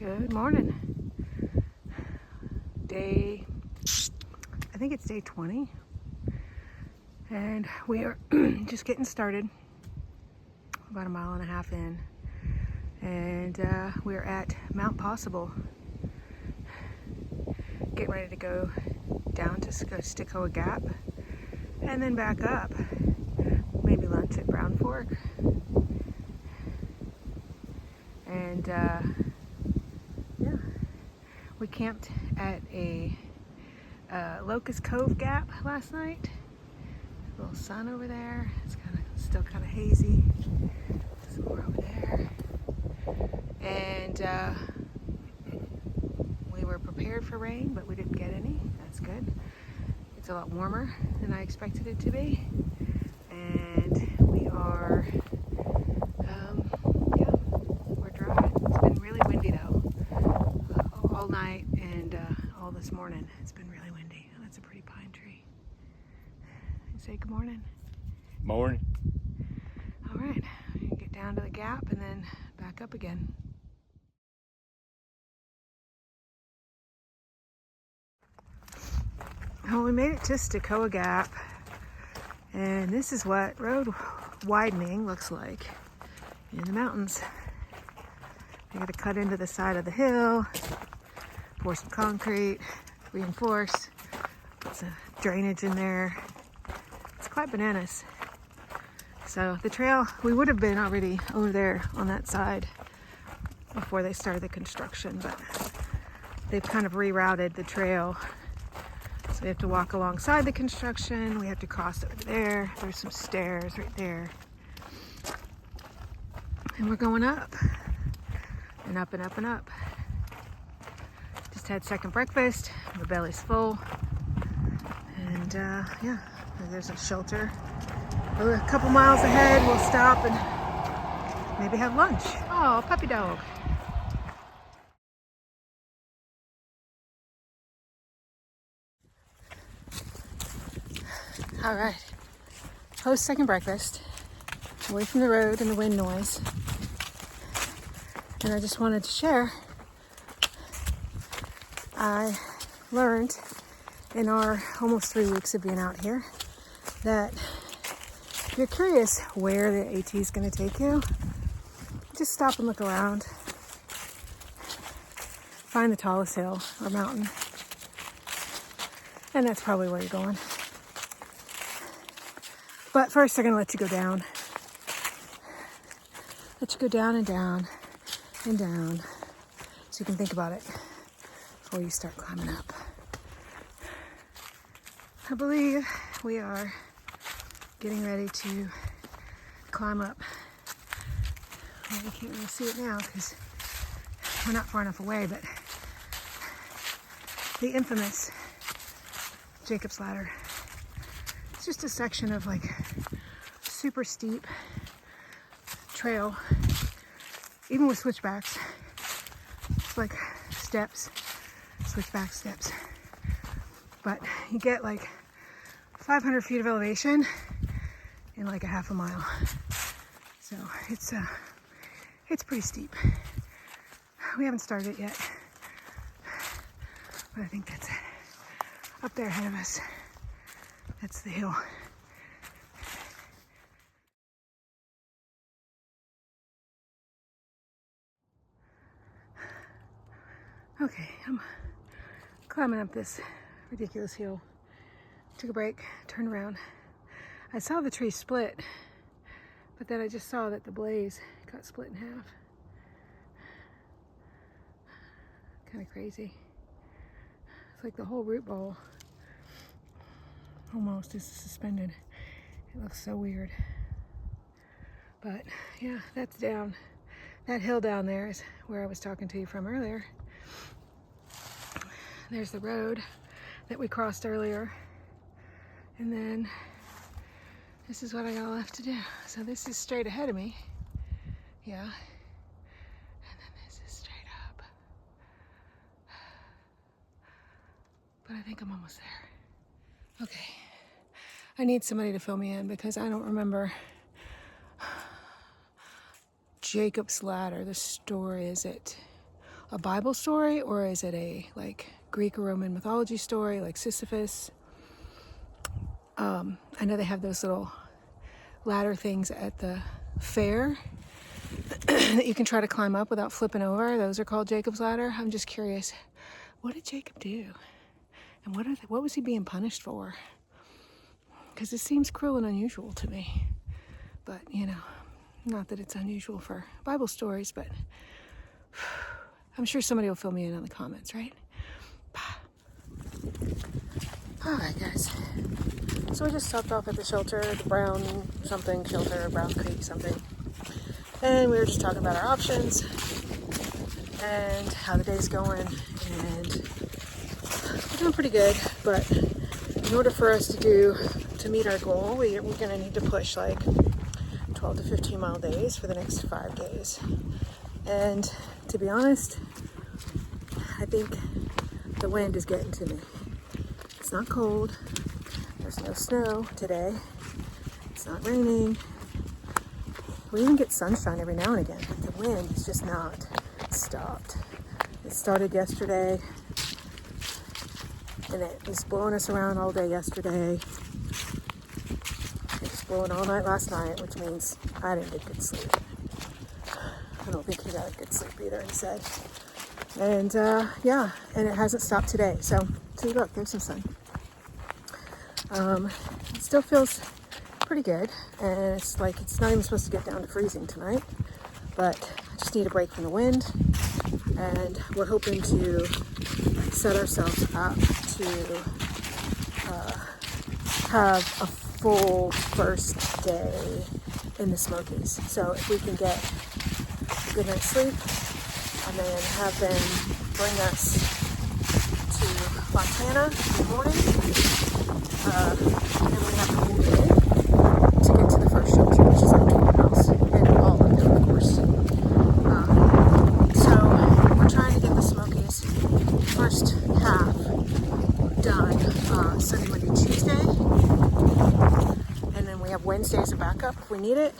Good morning. I think it's day 20. And we are just getting started. About a mile and a half in. And we're at Mount Possible. Getting ready to go down to Stickoa Gap. And then back up. Maybe lunch at Brown Fork. And yeah, we camped at a Locust Cove Gap last night. A little sun over there. It's still kind of hazy. Some more over there. And we were prepared for rain, but we didn't get any. That's good. It's a lot warmer than I expected it to be. And we are, yeah, we're dry. It's been really windy though. All night and all this morning. It's been really windy. Oh, that's a pretty pine tree. Say good morning. Morning. All right, get down to the gap and then back up again. Well, we made it to Stickoa Gap, and this is what road widening looks like in the mountains. You got to cut into the side of the hill, pour some concrete, reinforce, put some drainage in there. It's quite bananas. So the trail, we would have been already over there on that side before they started the construction, but they've kind of rerouted the trail. So we have to walk alongside the construction. We have to cross over there. There's some stairs right there. And we're going up and up and up and up. Just had second breakfast. My belly's full. And yeah, there's a shelter. A couple miles ahead, we'll stop and maybe have lunch. Oh, puppy dog. All right, post second breakfast, away from the road and the wind noise. And I just wanted to share, I learned in our almost 3 weeks of being out here that if you're curious where the AT is going to take you, just stop and look around. Find the tallest hill or mountain. And that's probably where you're going. But first they're going to let you go down. Let you go down and down and down so you can think about it before you start climbing up. I believe we are getting ready to climb up. Well, you can't really see it now because we're not far enough away, but the infamous Jacob's Ladder. It's just a section of like super steep trail, even with switchbacks. It's like steps, switchback steps. But you get like 500 feet of elevation in like a half a mile. So it's pretty steep. We haven't started it yet, but I think that's it. Up there ahead of us, that's the hill. Okay, I'm climbing up this ridiculous hill. Took a break, turned around. I saw the tree split, but then I just saw that the blaze got split in half. Kind of crazy. It's like the whole root ball almost is suspended. It looks so weird. But yeah, that's down. That hill down there is where I was talking to you from earlier. There's the road that we crossed earlier. And then this is what I got left to do. So this is straight ahead of me. Yeah. And then this is straight up. But I think I'm almost there. Okay. I need somebody to fill me in because I don't remember Jacob's Ladder, the story. Is it a Bible story, or is it a like Greek or Roman mythology story like Sisyphus? I know they have those little ladder things at the fair that you can try to climb up without flipping over. Those are called Jacob's Ladder. I'm just curious, what did Jacob do? And what was he being punished for? Because it seems cruel and unusual to me. But, you know, not that it's unusual for Bible stories, but I'm sure somebody will fill me in on the comments, right? Alright, guys. So we just stopped off at the shelter, the Brown something shelter, Brown Creek something. And we were just talking about our options and how the day's going. And we're doing pretty good, but in order for us to meet our goal, we're going to need to push like 12 to 15 mile days for the next 5 days. And to be honest, I think the wind is getting to me. It's not cold. There's no snow today. It's not raining. We even get sunshine every now and again, but the wind is just not stopped. It started yesterday, and it was blowing us around all day yesterday. It was blowing all night last night, which means I didn't get good sleep. I don't think he got good sleep either, he said. And yeah, and it hasn't stopped today. So see, look, there's some sun. It still feels pretty good, and it's like it's not even supposed to get down to freezing tonight, but I just need a break from the wind, and we're hoping to set ourselves up to have a full first day in the Smokies. So if we can get a good night's sleep and then have them bring us to Montana in the morning, and we have the whole day to get to the first shelter, which is like 20 miles, and all of them, of course. So we're trying to get the Smokies first half done Sunday, Monday, Tuesday, and then we have Wednesday as a backup if we need it,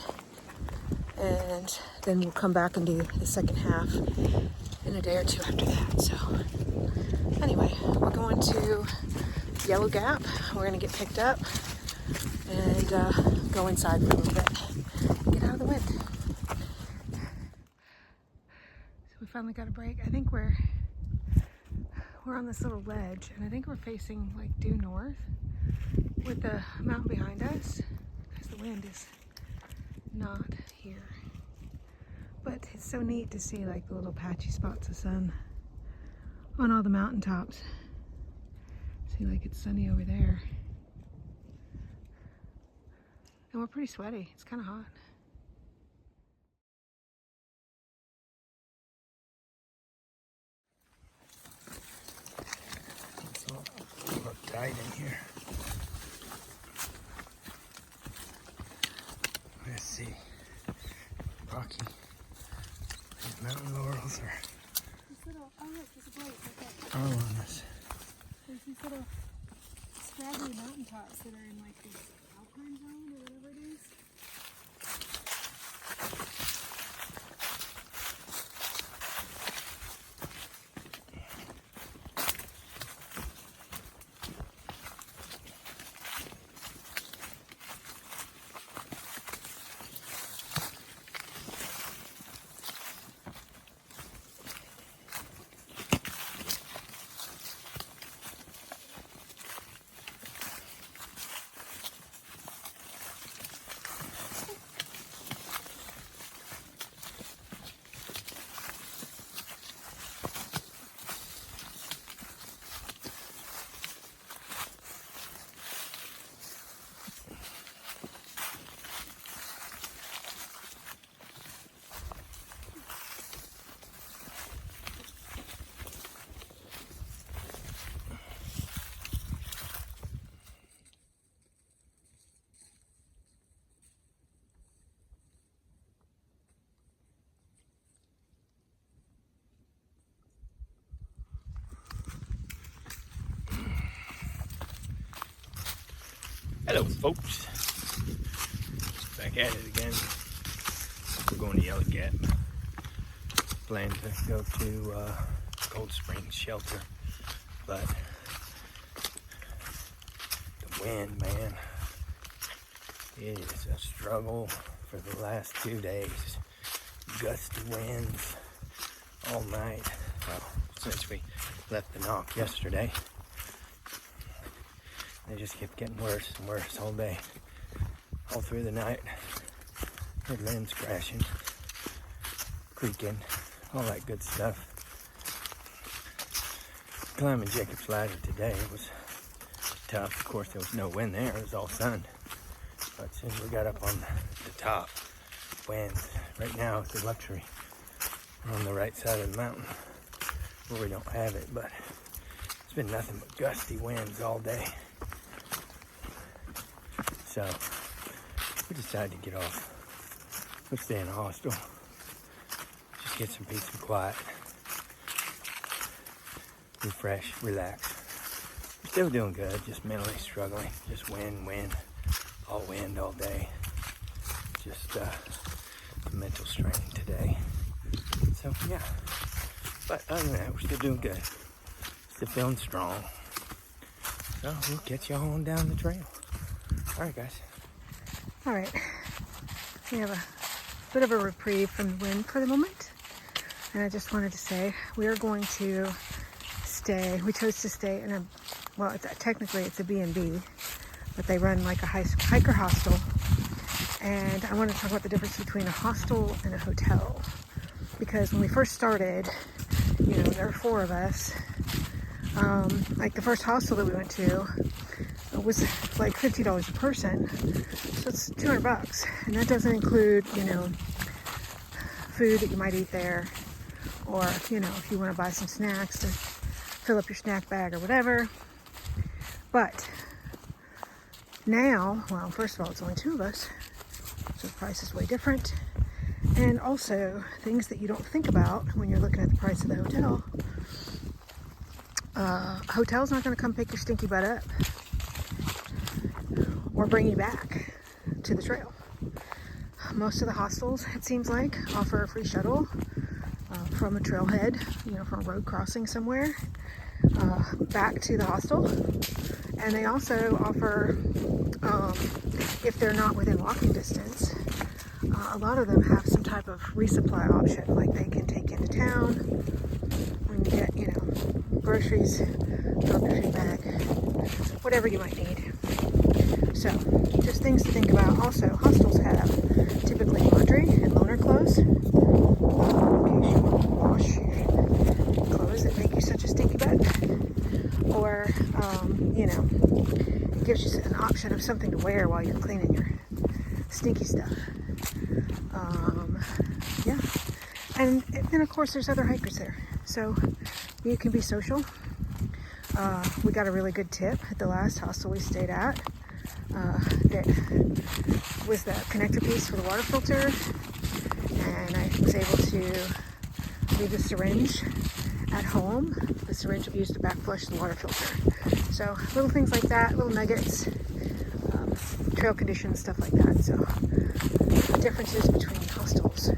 and then we'll come back and do the second half in a day or two after that. So anyway, we're going to Yellow Gap. We're going to get picked up and go inside for a little bit, get out of the wind. So we finally got a break. I think we're on this little ledge, and I think we're facing like due north with the mountain behind us, because the wind is not here. But it's so neat to see like the little patchy spots of sun on all the mountaintops. See, like it's sunny over there. And we're pretty sweaty. It's kind of hot. It's all tight in here. Let's see. Rocky. These mountain laurels are Oh look, there's a blade right there. all on us. There's these little scraggly mountaintops that are in like this alpine zone or whatever it is. Hello, folks. Back at it again. We're going to Yellow Gap. planned to go to Cold Springs shelter, but the wind, man, it is a struggle for the last 2 days. Gusty winds all night. Well, since we left the knock yesterday, they just kept getting worse and worse all day, all through the night. Heard limbs crashing, creaking, all that good stuff. Climbing Jacob's Ladder today was tough. Of course, there was no wind there. It was all sun. But as soon as we got up on the top, winds. Right now, it's a luxury. We're on the right side of the mountain where we don't have it, but it's been nothing but gusty winds all day. So we decided to get off. We'll stay in a hostel. Just get some peace and quiet. Refresh, relax. We're still doing good, just mentally struggling. Just wind, all day. Just mental strain today. So yeah. But other than that, we're still doing good. Still feeling strong. So we'll catch y'all on down the trail. Alright guys. Alright. We have a bit of a reprieve from the wind for the moment. And I just wanted to say we are going to stay. We chose to stay in a, well, technically it's a B&B, but they run like a hiker hostel. And I want to talk about the difference between a hostel and a hotel. Because when we first started, you know, there were 4 of us. Like the first hostel that we went to, it was like $50 a person. So it's $200. And that doesn't include, you know, food that you might eat there. Or, you know, if you want to buy some snacks to fill up your snack bag or whatever. But now, well, first of all, it's only 2 of us. So the price is way different. And also, things that you don't think about when you're looking at the price of the hotel. A hotel's not going to come pick your stinky butt up or bring you back to the trail. Most of the hostels, it seems like, offer a free shuttle from a trailhead, you know, from a road crossing somewhere, back to the hostel. And they also offer, if they're not within walking distance, a lot of them have some type of resupply option, like they can take you into town when you get, you know, groceries, drop your food bag, whatever you might need. So, just things to think about. Also, hostels have typically laundry and loaner clothes, in case you want to wash your clothes that make you such a stinky butt. Or, you know, it gives you an option of something to wear while you're cleaning your stinky stuff. Yeah. And then, of course, there's other hikers there. So you can be social. We got a really good tip at the last hostel we stayed at. That was the connector piece for the water filter. And I was able to leave the syringe at home. The syringe will be used to back flush the water filter. So little things like that, little nuggets, trail conditions, stuff like that. So the differences between hostels